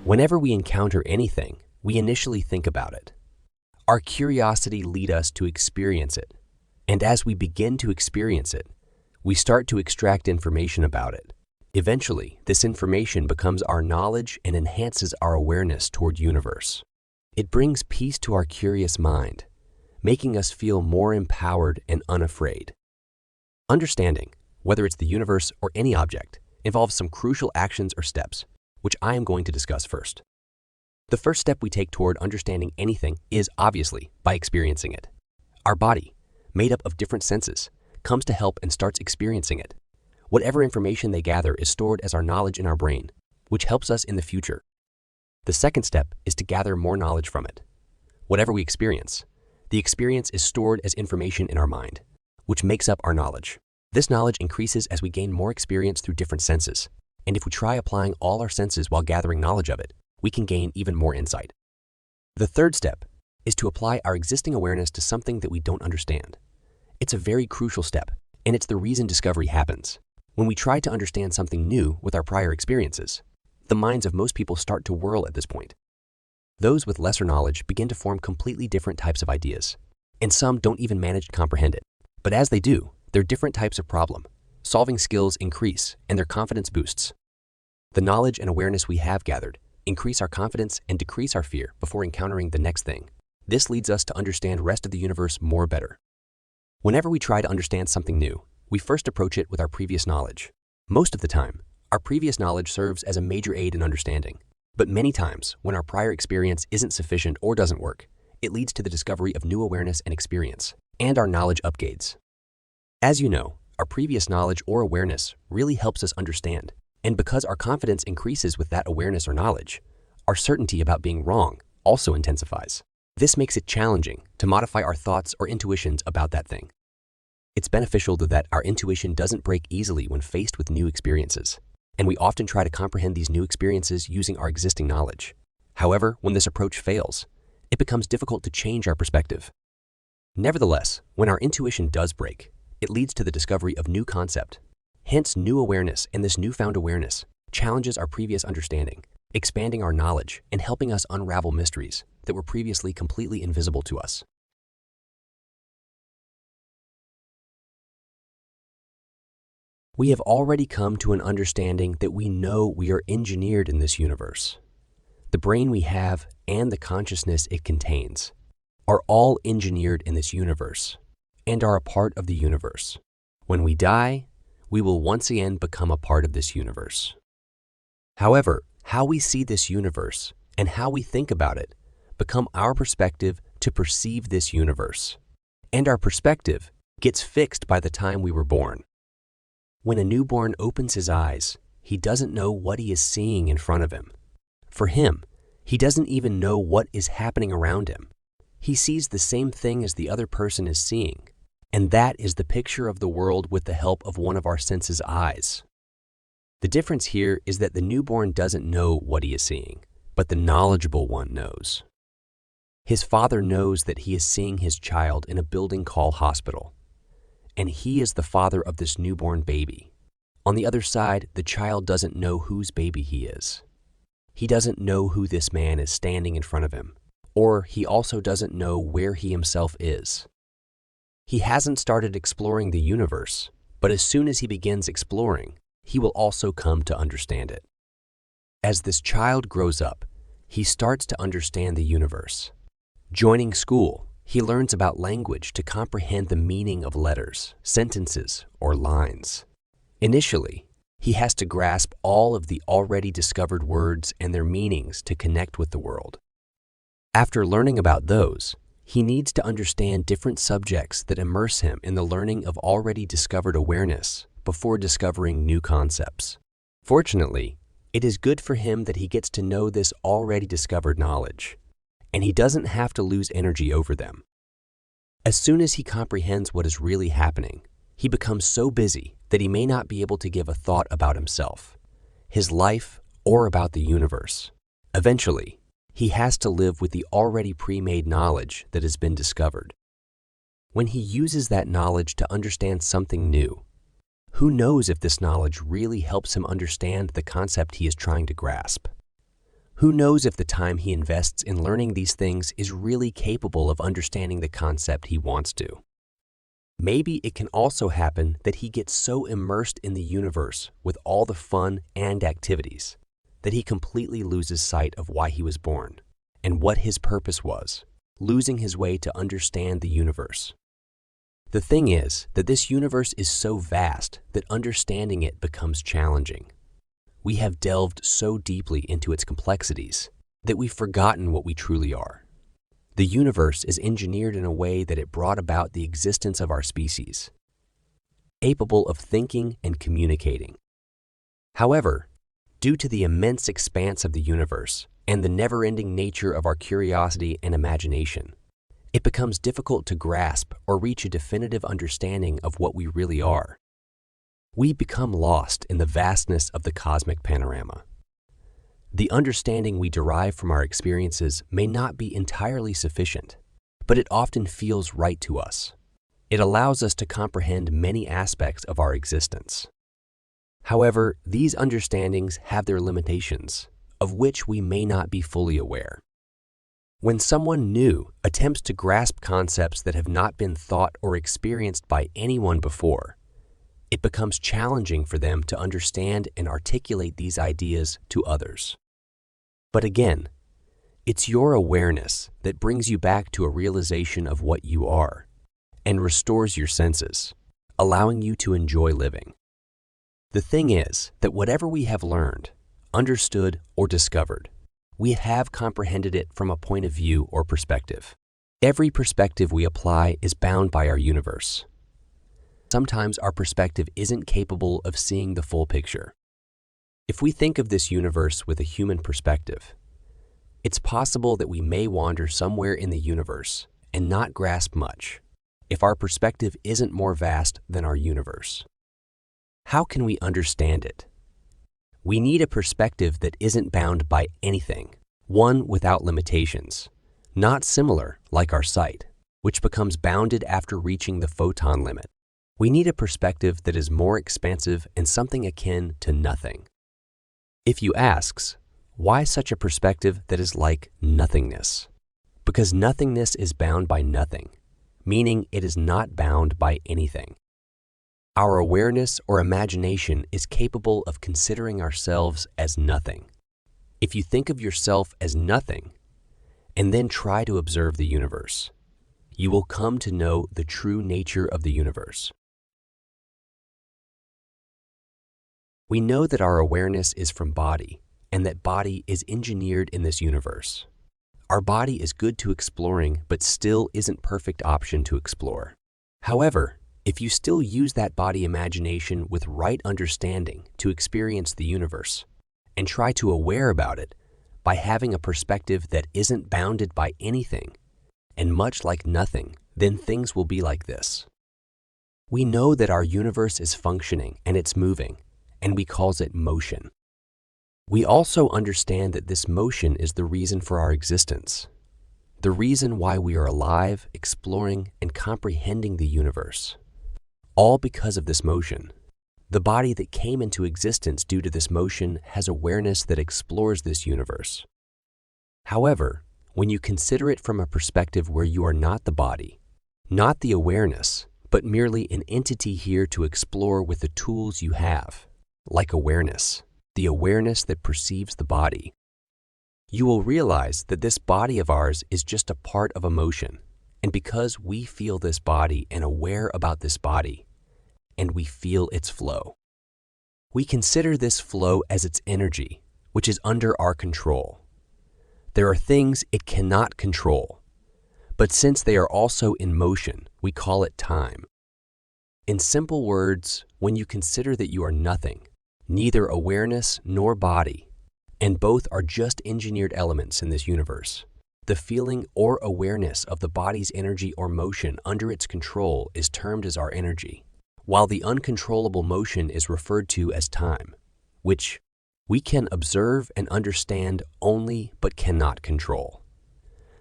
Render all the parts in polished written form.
Whenever we encounter anything, we initially think about it. Our curiosity leads us to experience it, and as we begin to experience it, we start to extract information about it. Eventually, this information becomes our knowledge and enhances our awareness toward the universe. It brings peace to our curious mind, making us feel more empowered and unafraid. Understanding, whether it's the universe or any object, involves some crucial actions or steps, which I am going to discuss first. The first step we take toward understanding anything is obviously by experiencing it. Our body, made up of different senses, comes to help and starts experiencing it. Whatever information they gather is stored as our knowledge in our brain, which helps us in the future. The second step is to gather more knowledge from it. Whatever we experience, the experience is stored as information in our mind, which makes up our knowledge. This knowledge increases as we gain more experience through different senses, and if we try applying all our senses while gathering knowledge of it, we can gain even more insight. The third step is to apply our existing awareness to something that we don't understand. It's a very crucial step, and it's the reason discovery happens. When we try to understand something new with our prior experiences, the minds of most people start to whirl at this point. Those with lesser knowledge begin to form completely different types of ideas, and some don't even manage to comprehend it. But as they do, their different types of problem-solving skills increase and their confidence boosts. The knowledge and awareness we have gathered increase our confidence and decrease our fear before encountering the next thing. This leads us to understand the rest of the universe more better. Whenever we try to understand something new, we first approach it with our previous knowledge. Most of the time, our previous knowledge serves as a major aid in understanding. But many times, when our prior experience isn't sufficient or doesn't work, it leads to the discovery of new awareness and experience, and our knowledge upgrades. As you know, our previous knowledge or awareness really helps us understand. And because our confidence increases with that awareness or knowledge, our certainty about being wrong also intensifies. This makes it challenging to modify our thoughts or intuitions about that thing. It's beneficial that our intuition doesn't break easily when faced with new experiences, and we often try to comprehend these new experiences using our existing knowledge. However, when this approach fails, it becomes difficult to change our perspective. Nevertheless, when our intuition does break, it leads to the discovery of new concept. Hence, new awareness and this newfound awareness challenges our previous understanding, expanding our knowledge and helping us unravel mysteries that were previously completely invisible to us. We have already come to an understanding that we know we are engineered in this universe. The brain we have and the consciousness it contains are all engineered in this universe and are a part of the universe. When we die, we will once again become a part of this universe. However, how we see this universe and how we think about it become our perspective to perceive this universe. And our perspective gets fixed by the time we were born. When a newborn opens his eyes, he doesn't know what he is seeing in front of him. For him, he doesn't even know what is happening around him. He sees the same thing as the other person is seeing. And that is the picture of the world with the help of one of our senses' eyes. The difference here is that the newborn doesn't know what he is seeing, but the knowledgeable one knows. His father knows that he is seeing his child in a building called hospital, and he is the father of this newborn baby. On the other side, the child doesn't know whose baby he is. He doesn't know who this man is standing in front of him, or he also doesn't know where he himself is. He hasn't started exploring the universe, but as soon as he begins exploring, he will also come to understand it. As this child grows up, he starts to understand the universe. Joining school, he learns about language to comprehend the meaning of letters, sentences, or lines. Initially, he has to grasp all of the already discovered words and their meanings to connect with the world. After learning about those, he needs to understand different subjects that immerse him in the learning of already discovered awareness before discovering new concepts. Fortunately, it is good for him that he gets to know this already discovered knowledge, and he doesn't have to lose energy over them. As soon as he comprehends what is really happening, he becomes so busy that he may not be able to give a thought about himself, his life, or about the universe. Eventually, he has to live with the already pre-made knowledge that has been discovered. When he uses that knowledge to understand something new, who knows if this knowledge really helps him understand the concept he is trying to grasp? Who knows if the time he invests in learning these things is really capable of understanding the concept he wants to? Maybe it can also happen that he gets so immersed in the universe with all the fun and activities that he completely loses sight of why he was born and what his purpose was, losing his way to understand the universe. The thing is that this universe is so vast that understanding it becomes challenging. We have delved so deeply into its complexities that we've forgotten what we truly are. The universe is engineered in a way that it brought about the existence of our species, capable of thinking and communicating. However, due to the immense expanse of the universe and the never-ending nature of our curiosity and imagination, it becomes difficult to grasp or reach a definitive understanding of what we really are. We become lost in the vastness of the cosmic panorama. The understanding we derive from our experiences may not be entirely sufficient, but it often feels right to us. It allows us to comprehend many aspects of our existence. However, these understandings have their limitations, of which we may not be fully aware. When someone new attempts to grasp concepts that have not been thought or experienced by anyone before, it becomes challenging for them to understand and articulate these ideas to others. But again, it's your awareness that brings you back to a realization of what you are and restores your senses, allowing you to enjoy living. The thing is that whatever we have learned, understood, or discovered, we have comprehended it from a point of view or perspective. Every perspective we apply is bound by our universe. Sometimes our perspective isn't capable of seeing the full picture. If we think of this universe with a human perspective, it's possible that we may wander somewhere in the universe and not grasp much if our perspective isn't more vast than our universe. How can we understand it? We need a perspective that isn't bound by anything, one without limitations, not similar like our sight, which becomes bounded after reaching the photon limit. We need a perspective that is more expansive and something akin to nothing. If you ask, why such a perspective that is like nothingness? Because nothingness is bound by nothing, meaning it is not bound by anything. Our awareness or imagination is capable of considering ourselves as nothing. If you think of yourself as nothing, and then try to observe the universe, you will come to know the true nature of the universe. We know that our awareness is from body, and that body is engineered in this universe. Our body is good to exploring, but still isn't perfect option to explore. However, if you still use that body imagination with right understanding to experience the universe, and try to aware about it by having a perspective that isn't bounded by anything, and much like nothing, then things will be like this. We know that our universe is functioning and it's moving, and we call it motion. We also understand that this motion is the reason for our existence, the reason why we are alive, exploring, and comprehending the universe. All because of this motion. The body that came into existence due to this motion has awareness that explores this universe. However, when you consider it from a perspective where you are not the body, not the awareness, but merely an entity here to explore with the tools you have, like awareness, the awareness that perceives the body, you will realize that this body of ours is just a part of a motion, and because we feel this body and aware about this body, and we feel its flow, we consider this flow as its energy, which is under our control. There are things it cannot control, but since they are also in motion, we call it time. In simple words, when you consider that you are nothing, neither awareness nor body, and both are just engineered elements in this universe, the feeling or awareness of the body's energy or motion under its control is termed as our energy, while the uncontrollable motion is referred to as time, which we can observe and understand only but cannot control.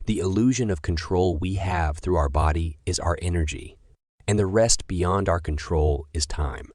The illusion of control we have through our body is our energy, and the rest beyond our control is time.